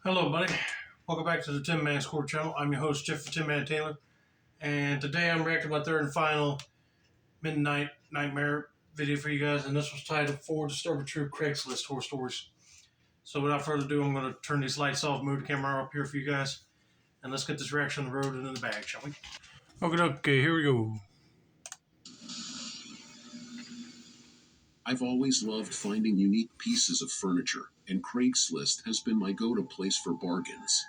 Hello, buddy. Welcome back to the Tin Man Score channel. I'm your host, Jeff the Tin Man Taylor, and today I'm reacting to my third and final Midnight Nightmare video for you guys, and this was titled Four Disturbing True Craigslist Horror Stories. So without further ado, I'm going to turn these lights off, move the camera up here for you guys, and let's get this reaction on the road and in the bag, shall we? Okay, here we go. I've always loved finding unique pieces of furniture, and Craigslist has been my go-to place for bargains.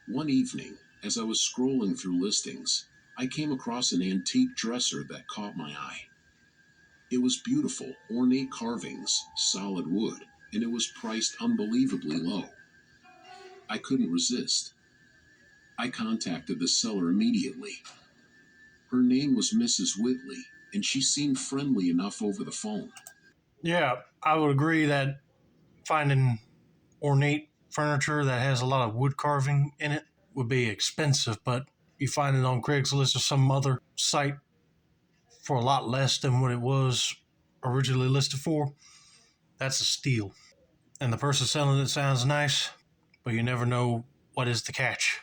One evening, as I was scrolling through listings, I came across an antique dresser that caught my eye. It was beautiful, ornate carvings, solid wood, and it was priced unbelievably low. I couldn't resist. I contacted the seller immediately. Her name was Mrs. Whitley, and she seemed friendly enough over the phone. Yeah, I would agree that finding ornate furniture that has a lot of wood carving in it would be expensive, but you find it on Craigslist or some other site for a lot less than what it was originally listed for, that's a steal. And the person selling it sounds nice, but you never know what is the catch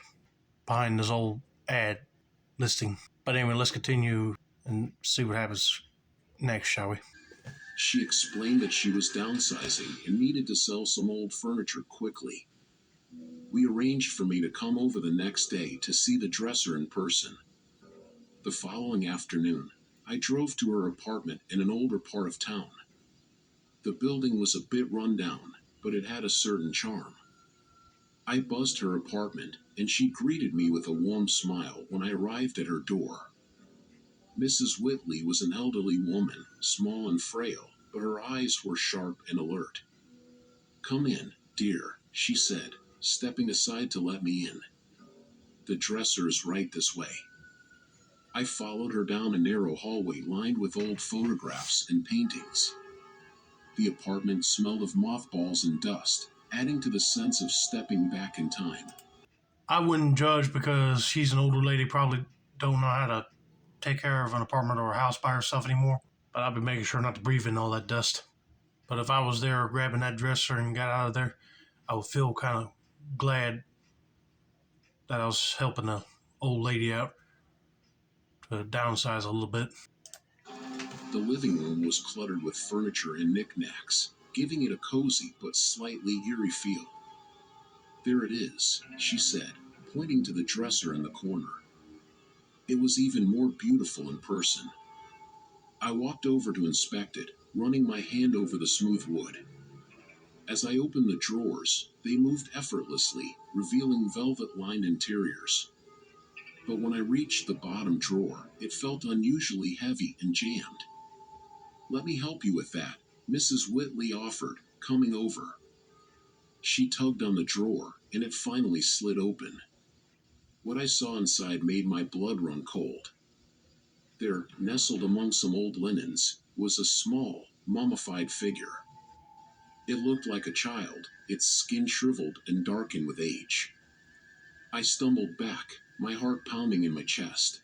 behind this old ad listing. But anyway, let's continue and see what happens next, shall we? She explained that she was downsizing and needed to sell some old furniture quickly. We arranged for me to come over the next day to see the dresser in person. The following afternoon, I drove to her apartment in an older part of town. The building was a bit run down, but it had a certain charm. I buzzed her apartment, and she greeted me with a warm smile when I arrived at her door. Mrs. Whitley was an elderly woman, small and frail, but her eyes were sharp and alert. "Come in, dear," she said, stepping aside to let me in. "The dresser is right this way." I followed her down a narrow hallway lined with old photographs and paintings. The apartment smelled of mothballs and dust, adding to the sense of stepping back in time. I wouldn't judge because she's an older lady, probably don't know how to take care of an apartment or a house by herself anymore. But I'd be making sure not to breathe in all that dust. But if I was there grabbing that dresser and got out of there, I would feel kind of glad that I was helping the old lady out to downsize a little bit. The living room was cluttered with furniture and knickknacks, giving it a cozy but slightly eerie feel. "There it is," she said, pointing to the dresser in the corner. It was even more beautiful in person. I walked over to inspect it, running my hand over the smooth wood. As I opened the drawers, they moved effortlessly, revealing velvet-lined interiors. But when I reached the bottom drawer, it felt unusually heavy and jammed. "Let me help you with that," Mrs. Whitley offered, coming over. She tugged on the drawer, and it finally slid open. What I saw inside made my blood run cold. There, nestled among some old linens, was a small, mummified figure. It looked like a child, its skin shriveled and darkened with age. I stumbled back, my heart pounding in my chest.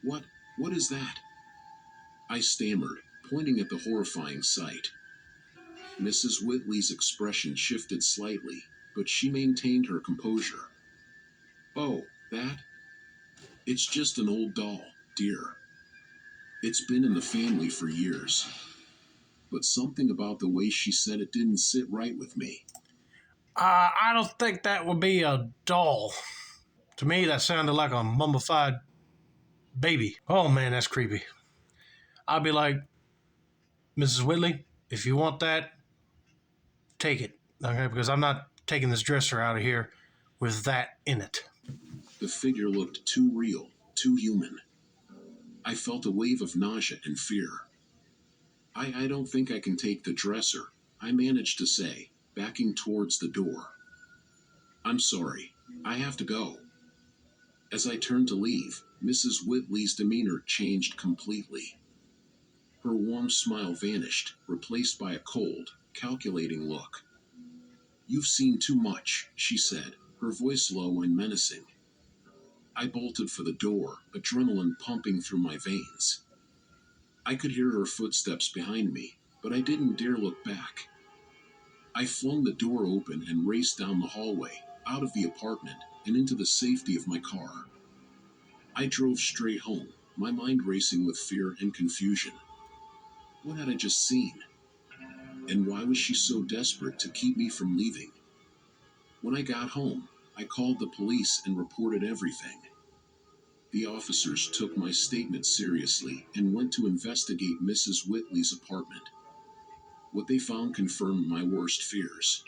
What is that?" I stammered, pointing at the horrifying sight. Mrs. Whitley's expression shifted slightly, but she maintained her composure. "Oh, that? It's just an old doll, dear. It's been in the family for years." But something about the way she said it didn't sit right with me. I don't think that would be a doll. To me, that sounded like a mummified baby. Oh man, that's creepy. I'd be like, Mrs. Whitley, if you want that, take it. Okay, because I'm not taking this dresser out of here with that in it. The figure looked too real, too human. I felt a wave of nausea and fear. I don't think I can take the dresser," I managed to say, backing towards the door. "I'm sorry. I have to go." As I turned to leave, Mrs. Whitley's demeanor changed completely. Her warm smile vanished, replaced by a cold, calculating look. "You've seen too much," she said, her voice low and menacing. I bolted for the door, adrenaline pumping through my veins. I could hear her footsteps behind me, but I didn't dare look back. I flung the door open and raced down the hallway, out of the apartment, and into the safety of my car. I drove straight home, my mind racing with fear and confusion. What had I just seen? And why was she so desperate to keep me from leaving? When I got home, I called the police and reported everything. The officers took my statement seriously and went to investigate Mrs. Whitley's apartment. What they found confirmed my worst fears.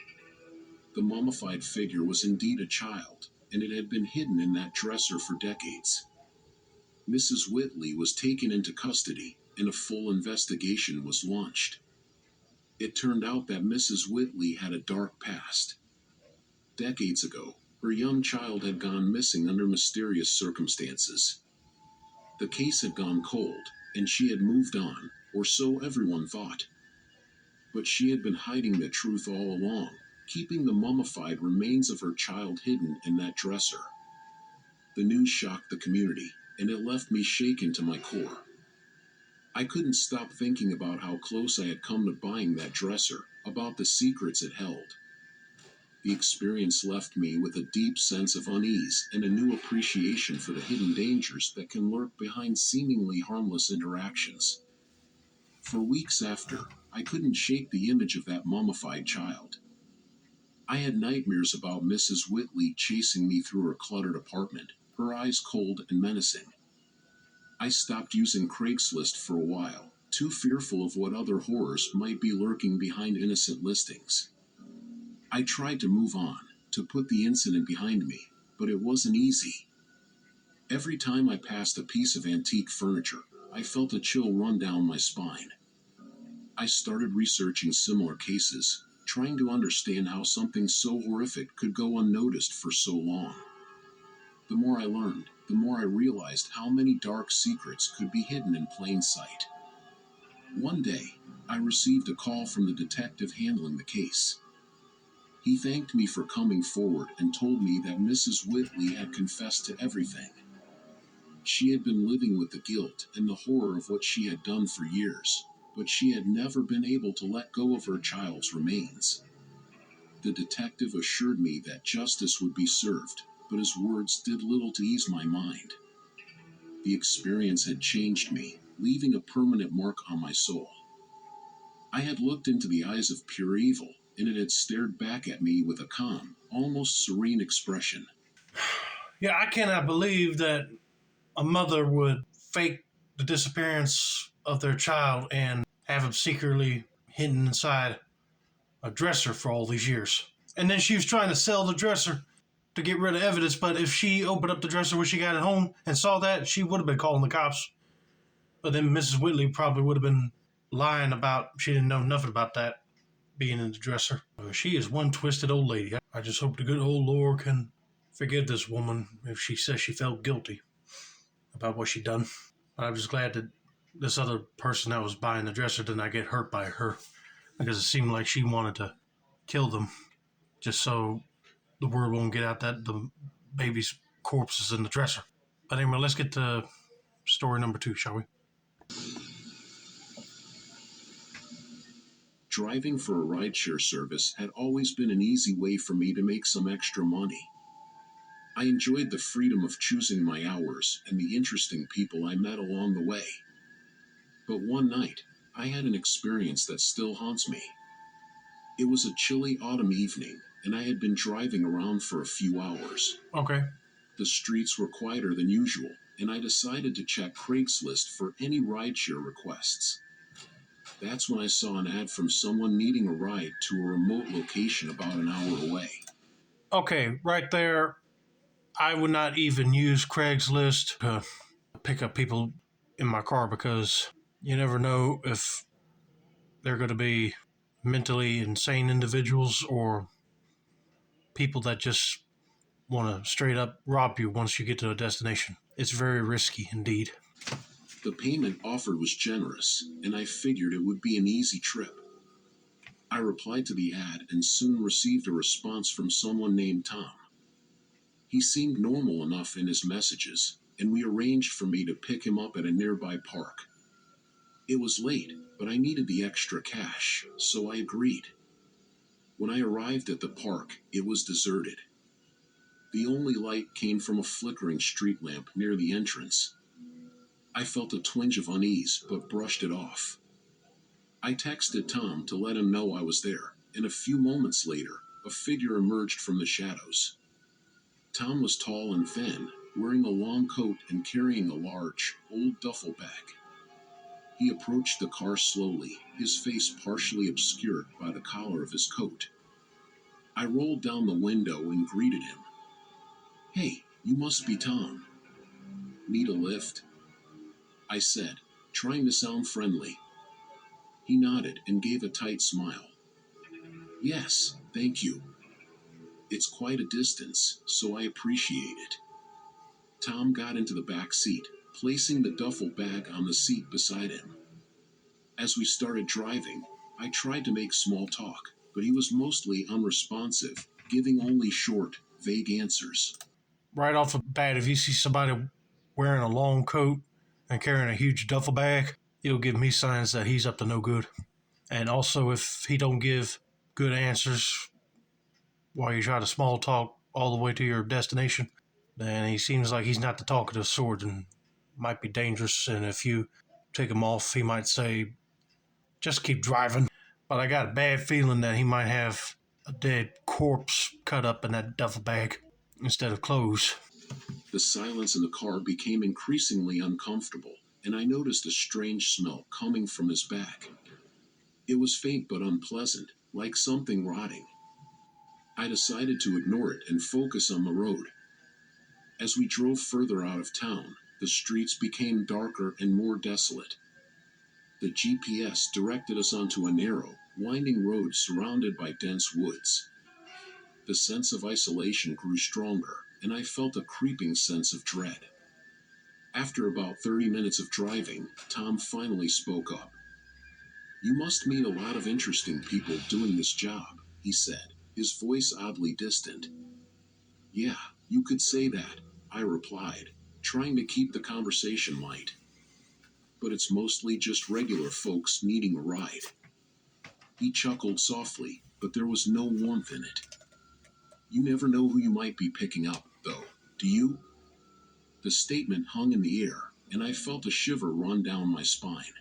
The mummified figure was indeed a child, and it had been hidden in that dresser for decades. Mrs. Whitley was taken into custody, and a full investigation was launched. It turned out that Mrs. Whitley had a dark past. Decades ago, her young child had gone missing under mysterious circumstances. The case had gone cold, and she had moved on, or so everyone thought. But she had been hiding the truth all along, keeping the mummified remains of her child hidden in that dresser. The news shocked the community, and it left me shaken to my core. I couldn't stop thinking about how close I had come to buying that dresser, about the secrets it held. The experience left me with a deep sense of unease and a new appreciation for the hidden dangers that can lurk behind seemingly harmless interactions. For weeks after, I couldn't shake the image of that mummified child. I had nightmares about Mrs. Whitley chasing me through her cluttered apartment, her eyes cold and menacing. I stopped using Craigslist for a while, too fearful of what other horrors might be lurking behind innocent listings. I tried to move on, to put the incident behind me, but it wasn't easy. Every time I passed a piece of antique furniture, I felt a chill run down my spine. I started researching similar cases, trying to understand how something so horrific could go unnoticed for so long. The more I learned, the more I realized how many dark secrets could be hidden in plain sight. One day, I received a call from the detective handling the case. He thanked me for coming forward and told me that Mrs. Whitley had confessed to everything. She had been living with the guilt and the horror of what she had done for years, but she had never been able to let go of her child's remains. The detective assured me that justice would be served, but his words did little to ease my mind. The experience had changed me, leaving a permanent mark on my soul. I had looked into the eyes of pure evil, and it had stared back at me with a calm, almost serene expression. Yeah, I cannot believe that a mother would fake the disappearance of their child and have him secretly hidden inside a dresser for all these years. And then she was trying to sell the dresser to get rid of evidence, but if she opened up the dresser when she got it home and saw that, she would have been calling the cops. But then Mrs. Whitley probably would have been lying about she didn't know nothing about that being in the dresser. She is one twisted old lady. I just hope the good old Lord can forgive this woman if she says she felt guilty about what she done. But I'm just glad that this other person that was buying the dresser did not get hurt by her, because it seemed like she wanted to kill them just so the word won't get out that the baby's corpse is in the dresser. But anyway, let's get to story number 2, shall we? Driving for a rideshare service had always been an easy way for me to make some extra money. I enjoyed the freedom of choosing my hours and the interesting people I met along the way. But one night, I had an experience that still haunts me. It was a chilly autumn evening, and I had been driving around for a few hours. Okay. The streets were quieter than usual, and I decided to check Craigslist for any rideshare requests. That's when I saw an ad from someone needing a ride to a remote location about an hour away. Okay, right there, I would not even use Craigslist to pick up people in my car, because you never know if they're going to be mentally insane individuals or people that just want to straight up rob you once you get to a destination. It's very risky indeed. The payment offered was generous, and I figured it would be an easy trip. I replied to the ad and soon received a response from someone named Tom. He seemed normal enough in his messages, and we arranged for me to pick him up at a nearby park. It was late, but I needed the extra cash, so I agreed. When I arrived at the park, it was deserted. The only light came from a flickering street lamp near the entrance. I felt a twinge of unease, but brushed it off. I texted Tom to let him know I was there, and a few moments later, a figure emerged from the shadows. Tom was tall and thin, wearing a long coat and carrying a large, old duffel bag. He approached the car slowly, his face partially obscured by the collar of his coat. I rolled down the window and greeted him. "Hey, you must be Tom. Need a lift?" I said, trying to sound friendly. He nodded and gave a tight smile. "Yes, thank you. It's quite a distance, so I appreciate it." Tom got into the back seat, placing the duffel bag on the seat beside him. As we started driving, I tried to make small talk, but he was mostly unresponsive, giving only short, vague answers. Right off the bat, if you see somebody wearing a long coat and carrying a huge duffel bag, it'll give me signs that he's up to no good. And also, if he don't give good answers while you try to small talk all the way to your destination, then he seems like he's not the talkative sort and might be dangerous. And if you take him off, he might say, "Just keep driving." But I got a bad feeling that he might have a dead corpse cut up in that duffel bag instead of clothes. The silence in the car became increasingly uncomfortable, and I noticed a strange smell coming from his back. It was faint but unpleasant, like something rotting. I decided to ignore it and focus on the road. As we drove further out of town, the streets became darker and more desolate. The GPS directed us onto a narrow, winding road surrounded by dense woods. The sense of isolation grew stronger, and I felt a creeping sense of dread. After about 30 minutes of driving, Tom finally spoke up. "You must meet a lot of interesting people doing this job," he said, his voice oddly distant. "Yeah, you could say that," I replied, trying to keep the conversation light. "But it's mostly just regular folks needing a ride." He chuckled softly, but there was no warmth in it. "You never know who you might be picking up, though, do you?" The statement hung in the air, and I felt a shiver run down my spine.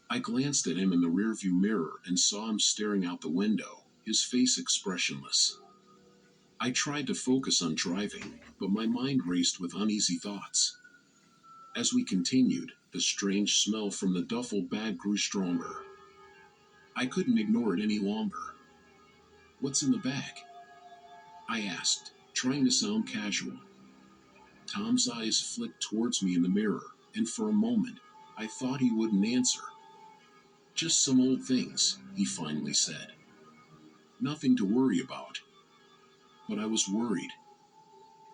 I glanced at him in the rearview mirror and saw him staring out the window, his face expressionless. I tried to focus on driving, but my mind raced with uneasy thoughts. As we continued, the strange smell from the duffel bag grew stronger. I couldn't ignore it any longer. "What's in the bag?" I asked, trying to sound casual. Tom's eyes flicked towards me in the mirror, and for a moment, I thought he wouldn't answer. "Just some old things," he finally said. "Nothing to worry about." But I was worried.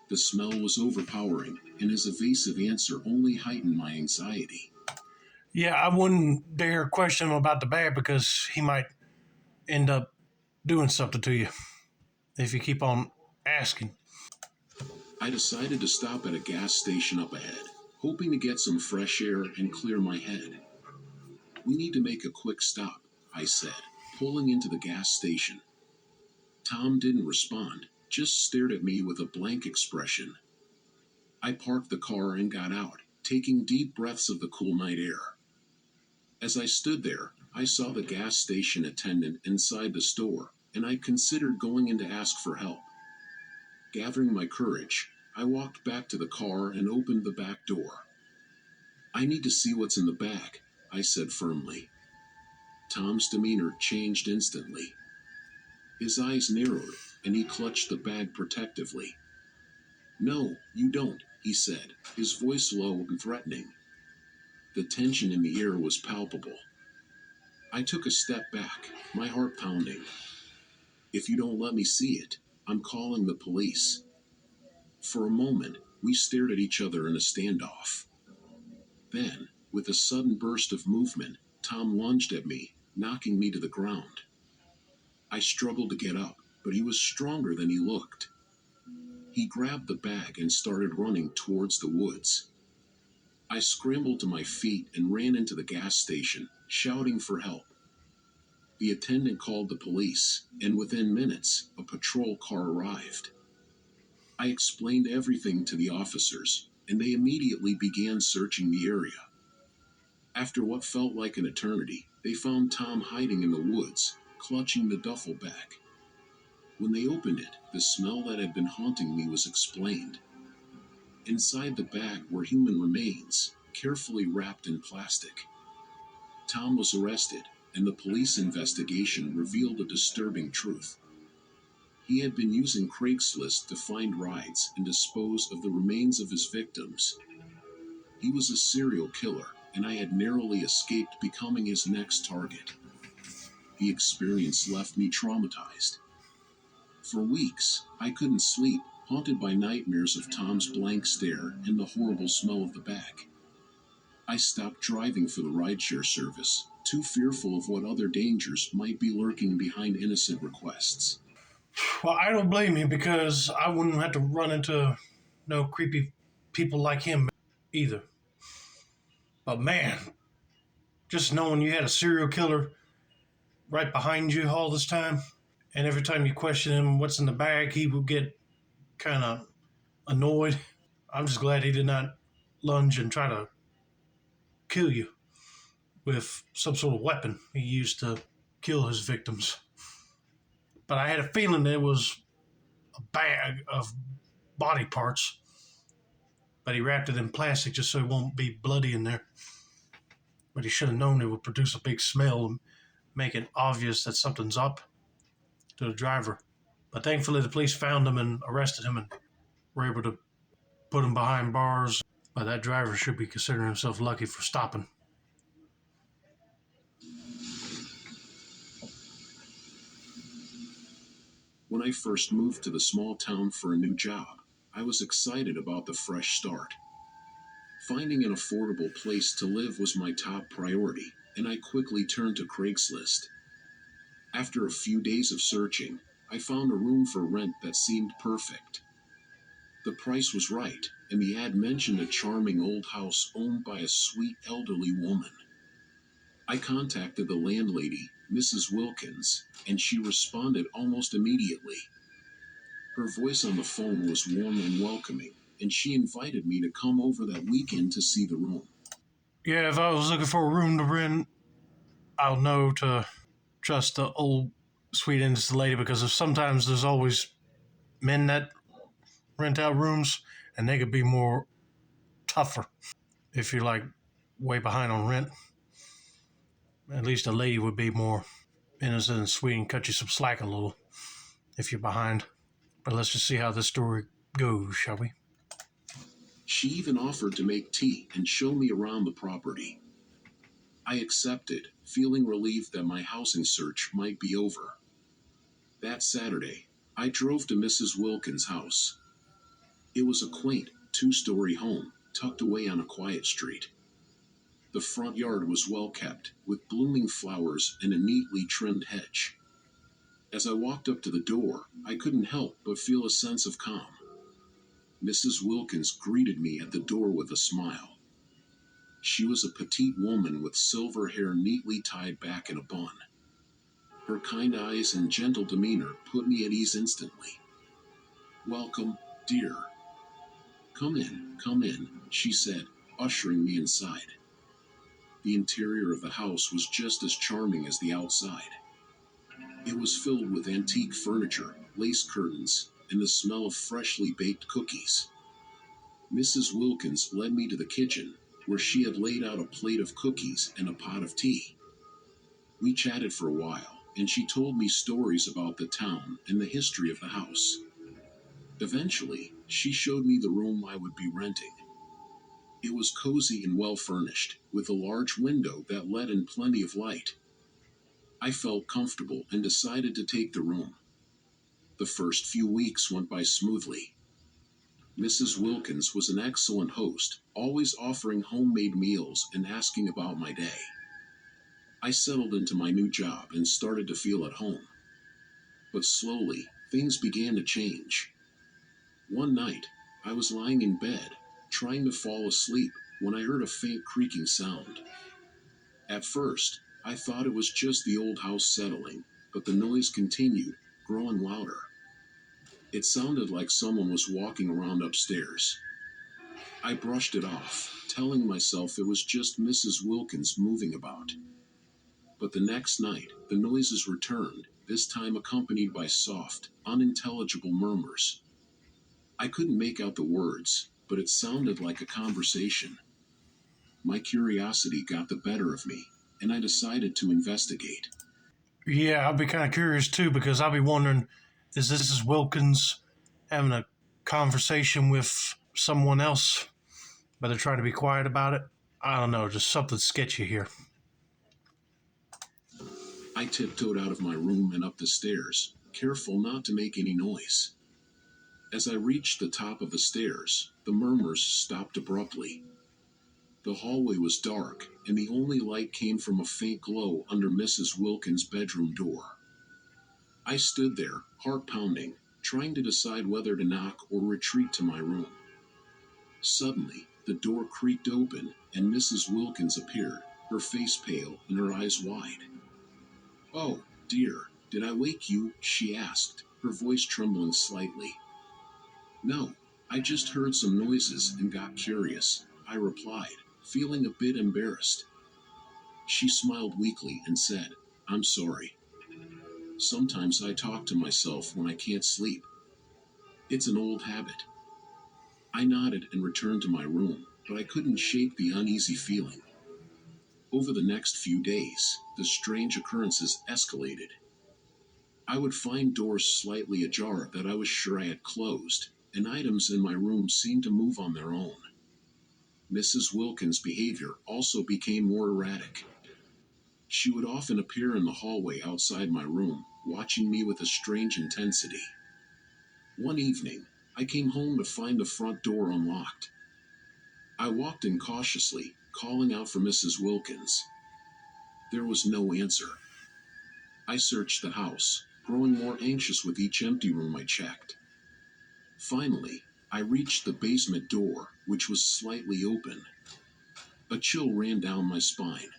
The smell was overpowering, and his evasive answer only heightened my anxiety. Yeah, I wouldn't dare question him about the bag because he might end up doing something to you if you keep on asking. I decided to stop at a gas station up ahead, hoping to get some fresh air and clear my head. "We need to make a quick stop," I said, pulling into the gas station. Tom didn't respond, just stared at me with a blank expression. I parked the car and got out, taking deep breaths of the cool night air. As I stood there, I saw the gas station attendant inside the store, and I considered going in to ask for help. Gathering my courage, I walked back to the car and opened the back door. "I need to see what's in the bag," I said firmly. Tom's demeanor changed instantly. His eyes narrowed, and he clutched the bag protectively. "No, you don't," he said, his voice low and threatening. The tension in the air was palpable. I took a step back, my heart pounding. "If you don't let me see it, I'm calling the police." For a moment, we stared at each other in a standoff. Then, with a sudden burst of movement, Tom lunged at me, knocking me to the ground. I struggled to get up, but he was stronger than he looked. He grabbed the bag and started running towards the woods. I scrambled to my feet and ran into the gas station, shouting for help. The attendant called the police, and within minutes, a patrol car arrived. I explained everything to the officers, and they immediately began searching the area. After what felt like an eternity, they found Tom hiding in the woods, clutching the duffel bag. When they opened it, the smell that had been haunting me was explained. Inside the bag were human remains, carefully wrapped in plastic. Tom was arrested, and the police investigation revealed a disturbing truth. He had been using Craigslist to find rides and dispose of the remains of his victims. He was a serial killer, and I had narrowly escaped becoming his next target. The experience left me traumatized. For weeks, I couldn't sleep, haunted by nightmares of Tom's blank stare and the horrible smell of the bag. I stopped driving for the rideshare service, too fearful of what other dangers might be lurking behind innocent requests. Well, I don't blame you because I wouldn't have to run into no creepy people like him either. But man, just knowing you had a serial killer right behind you all this time, and every time you question him what's in the bag, he would get kind of annoyed. I'm just glad he did not lunge and try to kill you with some sort of weapon he used to kill his victims. But I had a feeling it was a bag of body parts, but he wrapped it in plastic just so it won't be bloody in there. But he should have known it would produce a big smell and make it obvious that something's up to the driver. But thankfully, the police found him and arrested him and were able to put him behind bars. But that driver should be considering himself lucky for stopping. When I first moved to the small town for a new job, I was excited about the fresh start. Finding an affordable place to live was my top priority, and I quickly turned to Craigslist. After a few days of searching, I found a room for rent that seemed perfect. The price was right, and the ad mentioned a charming old house owned by a sweet elderly woman. I contacted the landlady, Mrs. Wilkins, and she responded almost immediately. Her voice on the phone was warm and welcoming, and she invited me to come over that weekend to see the room. Yeah, if I was looking for a room to rent, I'll know to trust the old sweet innocent lady because sometimes there's always men that rent out rooms and they could be more tougher if you're like way behind on rent. At least a lady would be more innocent and sweet and cut you some slack a little if you're behind. But let's just see how this story goes, shall we? She even offered to make tea and show me around the property. I accepted, feeling relieved that my housing search might be over. That Saturday, I drove to Mrs. Wilkins' house. It was a quaint, two-story home, tucked away on a quiet street. The front yard was well kept, with blooming flowers and a neatly trimmed hedge. As I walked up to the door, I couldn't help but feel a sense of calm. Mrs. Wilkins greeted me at the door with a smile. She was a petite woman with silver hair neatly tied back in a bun. Her kind eyes and gentle demeanor put me at ease instantly. "Welcome, dear." Come in," she said, ushering me inside. The interior of the house was just as charming as the outside. It was filled with antique furniture, lace curtains, and the smell of freshly baked cookies. Mrs. Wilkins led me to the kitchen, where she had laid out a plate of cookies and a pot of tea. We chatted for a while, and she told me stories about the town and the history of the house. Eventually, she showed me the room I would be renting. It was cozy and well furnished, with a large window that let in plenty of light. I felt comfortable and decided to take the room. The first few weeks went by smoothly. Mrs. Wilkins was an excellent host, always offering homemade meals and asking about my day. I settled into my new job and started to feel at home. But slowly, things began to change. One night, I was lying in bed, trying to fall asleep, when I heard a faint creaking sound. At first, I thought it was just the old house settling, but the noise continued, growing louder. It sounded like someone was walking around upstairs. I brushed it off, telling myself it was just Mrs. Wilkins moving about. But the next night, the noises returned, this time accompanied by soft, unintelligible murmurs. I couldn't make out the words, but it sounded like a conversation. My curiosity got the better of me, and I decided to investigate. Yeah, I'd be kind of curious too because I'd be wondering, is this Wilkins having a conversation with someone else, but they're trying to be quiet about it? I don't know, just something sketchy here. I tiptoed out of my room and up the stairs, careful not to make any noise. As I reached the top of the stairs, the murmurs stopped abruptly. The hallway was dark, and the only light came from a faint glow under Mrs. Wilkins' bedroom door. I stood there, heart pounding, trying to decide whether to knock or retreat to my room. Suddenly, the door creaked open, and Mrs. Wilkins appeared, her face pale and her eyes wide. "Oh, dear, did I wake you?" she asked, her voice trembling slightly. "No, I just heard some noises and got curious," I replied, feeling a bit embarrassed. She smiled weakly and said, "I'm sorry. Sometimes I talk to myself when I can't sleep. It's an old habit." I nodded and returned to my room, but I couldn't shake the uneasy feeling. Over the next few days, the strange occurrences escalated. I would find doors slightly ajar that I was sure I had closed, and items in my room seemed to move on their own. Mrs. Wilkins' behavior also became more erratic. She would often appear in the hallway outside my room, watching me with a strange intensity. One evening, I came home to find the front door unlocked. I walked in cautiously, calling out for Mrs. Wilkins. There was no answer. I searched the house, growing more anxious with each empty room I checked. Finally, I reached the basement door, which was slightly open. A chill ran down my spine.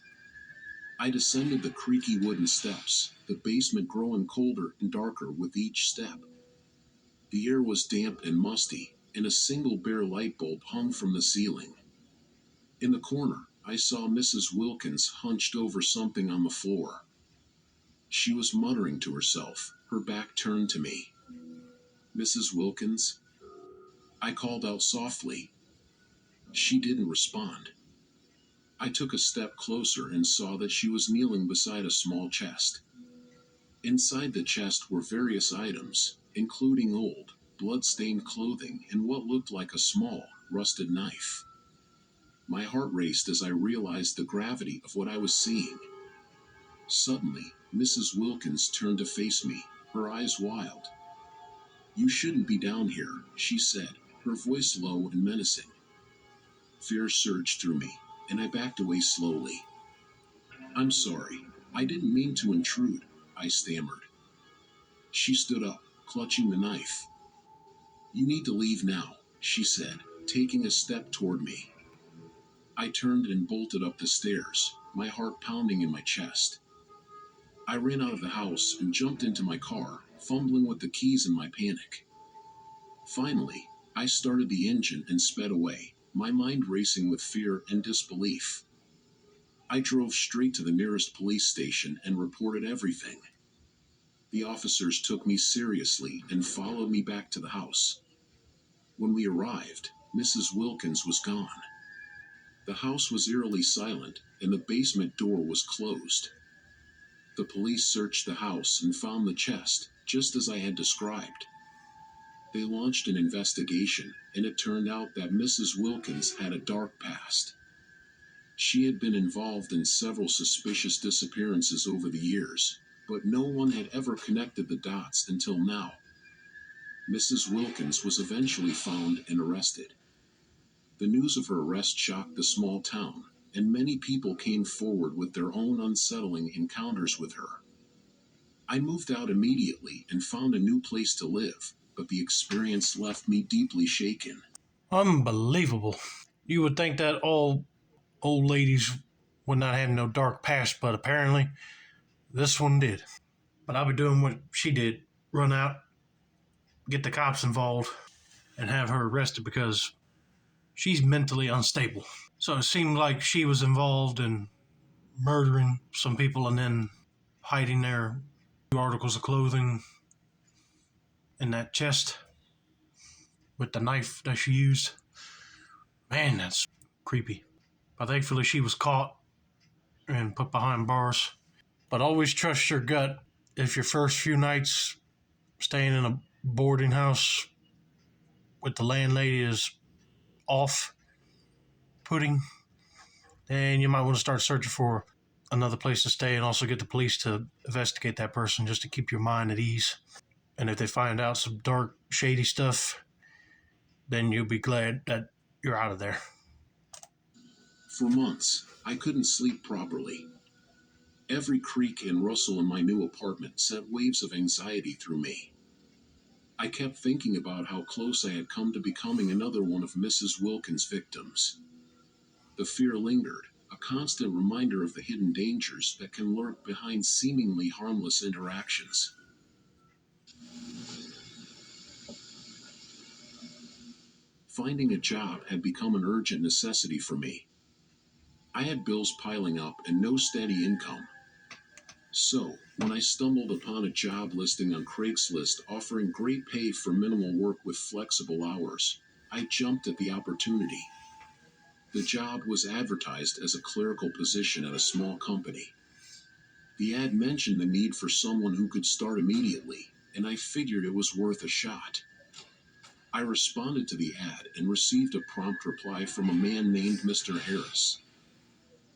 I descended the creaky wooden steps, the basement growing colder and darker with each step. The air was damp and musty, and a single bare light bulb hung from the ceiling. In the corner, I saw Mrs. Wilkins hunched over something on the floor. She was muttering to herself, her back turned to me. "Mrs. Wilkins?" I called out softly. She didn't respond. I took a step closer and saw that she was kneeling beside a small chest. Inside the chest were various items, including old, blood-stained clothing and what looked like a small, rusted knife. My heart raced as I realized the gravity of what I was seeing. Suddenly, Mrs. Wilkins turned to face me, her eyes wild. "You shouldn't be down here," she said, her voice low and menacing. Fear surged through me, and I backed away slowly. "I'm sorry. I didn't mean to intrude," I stammered. She stood up, clutching the knife. "You need to leave now," she said, taking a step toward me. I turned and bolted up the stairs, my heart pounding in my chest. I ran out of the house and jumped into my car, fumbling with the keys in my panic. Finally, I started the engine and sped away, my mind racing with fear and disbelief. I drove straight to the nearest police station and reported everything. The officers took me seriously and followed me back to the house. When we arrived, Mrs. Wilkins was gone. The house was eerily silent, and the basement door was closed. The police searched the house and found the chest, just as I had described. They launched an investigation, and it turned out that Mrs. Wilkins had a dark past. She had been involved in several suspicious disappearances over the years, but no one had ever connected the dots until now. Mrs. Wilkins was eventually found and arrested. The news of her arrest shocked the small town, and many people came forward with their own unsettling encounters with her. I moved out immediately and found a new place to live, but the experience left me deeply shaken. Unbelievable. You would think that all old ladies would not have no dark past, but apparently this one did. But I'll be doing what she did, run out, get the cops involved, and have her arrested because she's mentally unstable. So it seemed like she was involved in murdering some people and then hiding their articles of clothing in that chest with the knife that she used. Man, that's creepy. But thankfully she was caught and put behind bars. But always trust your gut. If your first few nights staying in a boarding house with the landlady is off putting, then you might want to start searching for another place to stay and also get the police to investigate that person just to keep your mind at ease. And if they find out some dark, shady stuff, then you'll be glad that you're out of there. For months, I couldn't sleep properly. Every creak and rustle in my new apartment sent waves of anxiety through me. I kept thinking about how close I had come to becoming another one of Mrs. Wilkins' victims. The fear lingered, a constant reminder of the hidden dangers that can lurk behind seemingly harmless interactions. Finding a job had become an urgent necessity for me. I had bills piling up and no steady income. So, when I stumbled upon a job listing on Craigslist offering great pay for minimal work with flexible hours, I jumped at the opportunity. The job was advertised as a clerical position at a small company. The ad mentioned the need for someone who could start immediately, and I figured it was worth a shot. I responded to the ad and received a prompt reply from a man named Mr. Harris.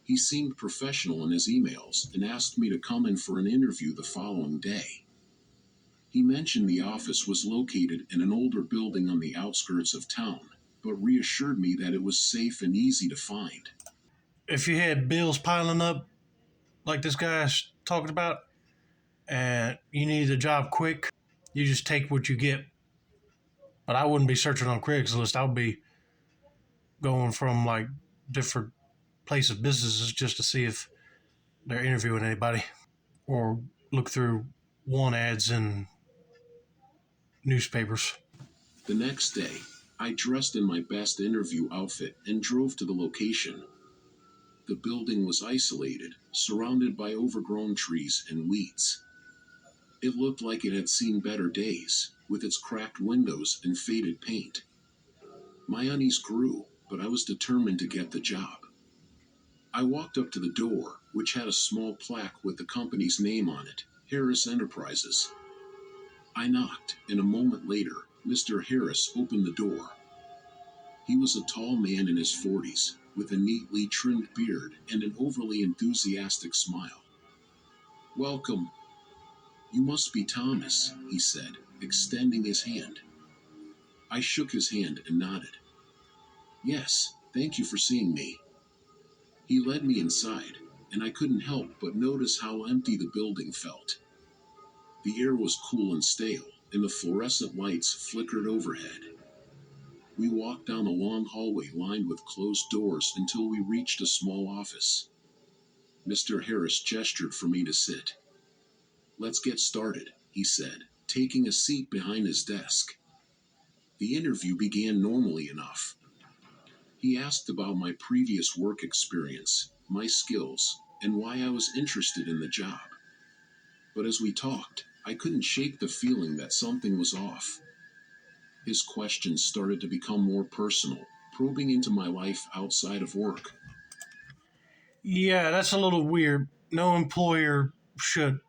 He seemed professional in his emails and asked me to come in for an interview the following day. He mentioned the office was located in an older building on the outskirts of town, but reassured me that it was safe and easy to find. If you had bills piling up like this guy's talking about and you needed a job quick, you just take what you get. But I wouldn't be searching on Craigslist. I would be going from like different places, businesses, just to see if they're interviewing anybody, or look through want ads in newspapers. The next day, I dressed in my best interview outfit and drove to the location. The building was isolated, surrounded by overgrown trees and weeds. It looked like it had seen better days, with its cracked windows and faded paint. My unease grew, but I was determined to get the job. I walked up to the door, which had a small plaque with the company's name on it, Harris Enterprises. I knocked, and a moment later, Mr. Harris opened the door. He was a tall man in his 40s, with a neatly trimmed beard and an overly enthusiastic smile. "Welcome. You must be Thomas," he said, extending his hand. I shook his hand and nodded. "Yes, thank you for seeing me." He led me inside, and I couldn't help but notice how empty the building felt. The air was cool and stale, and the fluorescent lights flickered overhead. We walked down a long hallway lined with closed doors until we reached a small office. Mr. Harris gestured for me to sit. "Let's get started," he said, taking a seat behind his desk. The interview began normally enough. He asked about my previous work experience, my skills, and why I was interested in the job. But as we talked, I couldn't shake the feeling that something was off. His questions started to become more personal, probing into my life outside of work. Yeah, that's a little weird. No employer should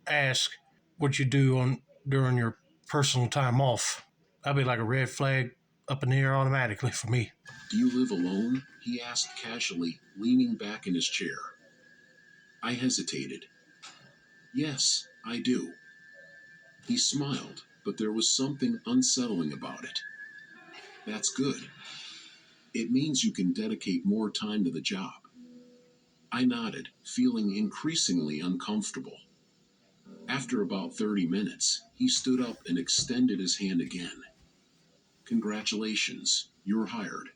ask what you do on during your personal time off. That'd be like a red flag up in the air automatically for me. "Do you live alone?" he asked casually, leaning back in his chair. I hesitated. "Yes, I do." He smiled, but there was something unsettling about it. "That's good. It means you can dedicate more time to the job." I nodded, feeling increasingly uncomfortable. After about 30 minutes, he stood up and extended his hand again. "Congratulations, you're hired.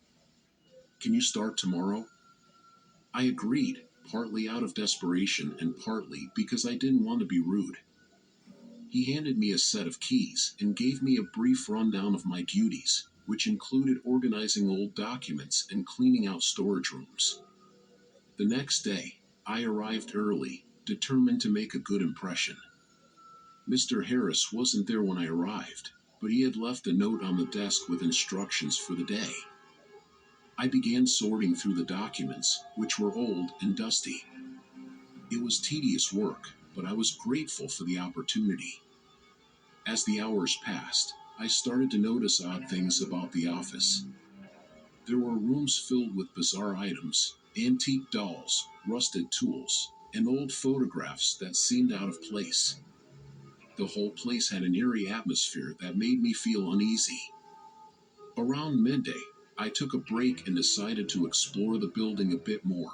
Can you start tomorrow?" I agreed, partly out of desperation and partly because I didn't want to be rude. He handed me a set of keys and gave me a brief rundown of my duties, which included organizing old documents and cleaning out storage rooms. The next day, I arrived early, determined to make a good impression. Mr. Harris wasn't there when I arrived, but he had left a note on the desk with instructions for the day. I began sorting through the documents, which were old and dusty. It was tedious work, but I was grateful for the opportunity. As the hours passed, I started to notice odd things about the office. There were rooms filled with bizarre items, antique dolls, rusted tools, and old photographs that seemed out of place. The whole place had an eerie atmosphere that made me feel uneasy. Around midday, I took a break and decided to explore the building a bit more.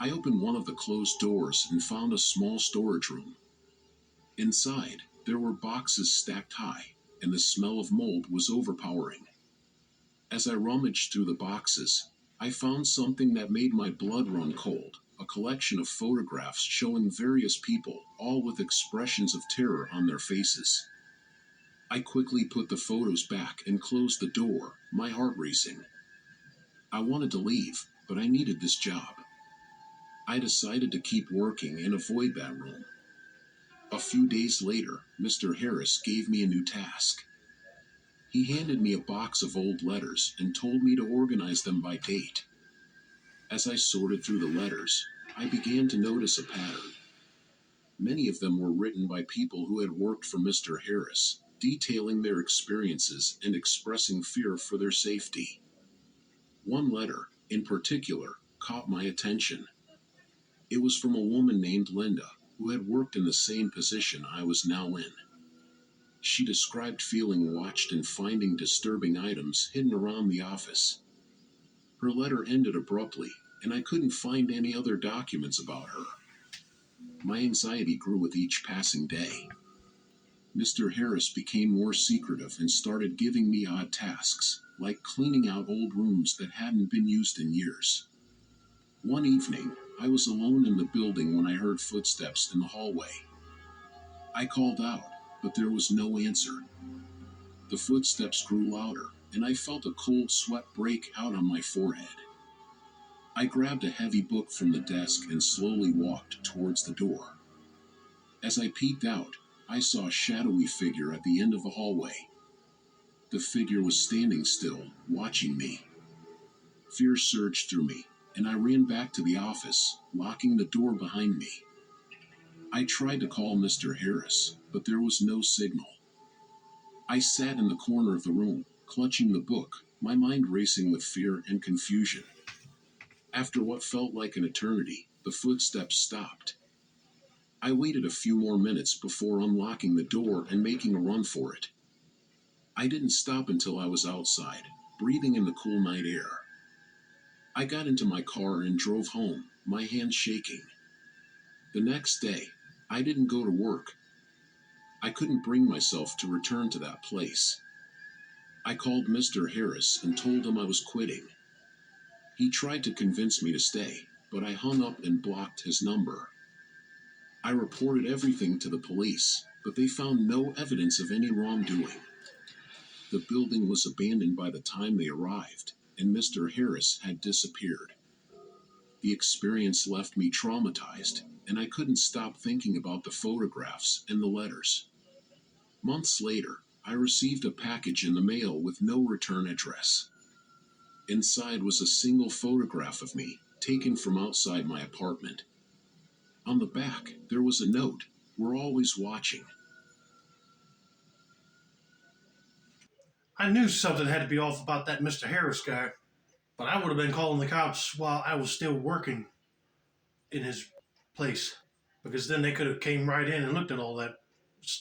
I opened one of the closed doors and found a small storage room. Inside, there were boxes stacked high, and the smell of mold was overpowering. As I rummaged through the boxes, I found something that made my blood run cold, a collection of photographs showing various people, all with expressions of terror on their faces. I quickly put the photos back and closed the door, my heart racing. I wanted to leave, but I needed this job. I decided to keep working and avoid that room. A few days later, Mr. Harris gave me a new task. He handed me a box of old letters and told me to organize them by date. As I sorted through the letters, I began to notice a pattern. Many of them were written by people who had worked for Mr. Harris, detailing their experiences and expressing fear for their safety. One letter, in particular, caught my attention. It was from a woman named Linda, who had worked in the same position I was now in. She described feeling watched and finding disturbing items hidden around the office. Her letter ended abruptly, and I couldn't find any other documents about her. My anxiety grew with each passing day. Mr. Harris became more secretive and started giving me odd tasks, like cleaning out old rooms that hadn't been used in years. One evening, I was alone in the building when I heard footsteps in the hallway. I called out, but there was no answer. The footsteps grew louder, and I felt a cold sweat break out on my forehead. I grabbed a heavy book from the desk and slowly walked towards the door. As I peeked out, I saw a shadowy figure at the end of the hallway. The figure was standing still, watching me. Fear surged through me, and I ran back to the office, locking the door behind me. I tried to call Mr. Harris, but there was no signal. I sat in the corner of the room, clutching the book, my mind racing with fear and confusion. After what felt like an eternity, the footsteps stopped. I waited a few more minutes before unlocking the door and making a run for it. I didn't stop until I was outside, breathing in the cool night air. I got into my car and drove home, my hands shaking. The next day, I didn't go to work. I couldn't bring myself to return to that place. I called Mr. Harris and told him I was quitting. He tried to convince me to stay, but I hung up and blocked his number. I reported everything to the police, but they found no evidence of any wrongdoing. The building was abandoned by the time they arrived, and Mr. Harris had disappeared. The experience left me traumatized, and I couldn't stop thinking about the photographs and the letters. Months later, I received a package in the mail with no return address. Inside was a single photograph of me, taken from outside my apartment. On the back, there was a note, "We're always watching." I knew something had to be off about that Mr. Harris guy, but I would have been calling the cops while I was still working in his place, because then they could have came right in and looked at all that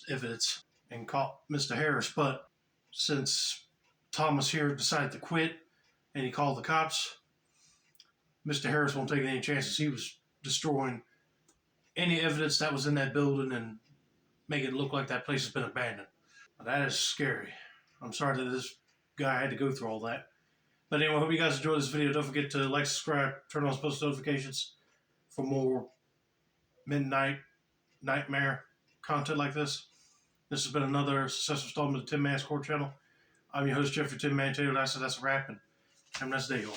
evidence and caught Mr. Harris. But since Thomas here decided to quit and he called the cops, Mr. Harris won't take any chances. He was destroying any evidence that was in that building and making it look like that place has been abandoned. That is scary. I'm sorry that this guy had to go through all that. But anyway, I hope you guys enjoyed this video. Don't forget to like, subscribe, turn on post notifications. for more midnight nightmare content like this. This has been another successful installment of the Tin Man's Court channel. I'm your host, Jeffrey Tin Man Taylor. That's a wrap, and have a nice day, y'all.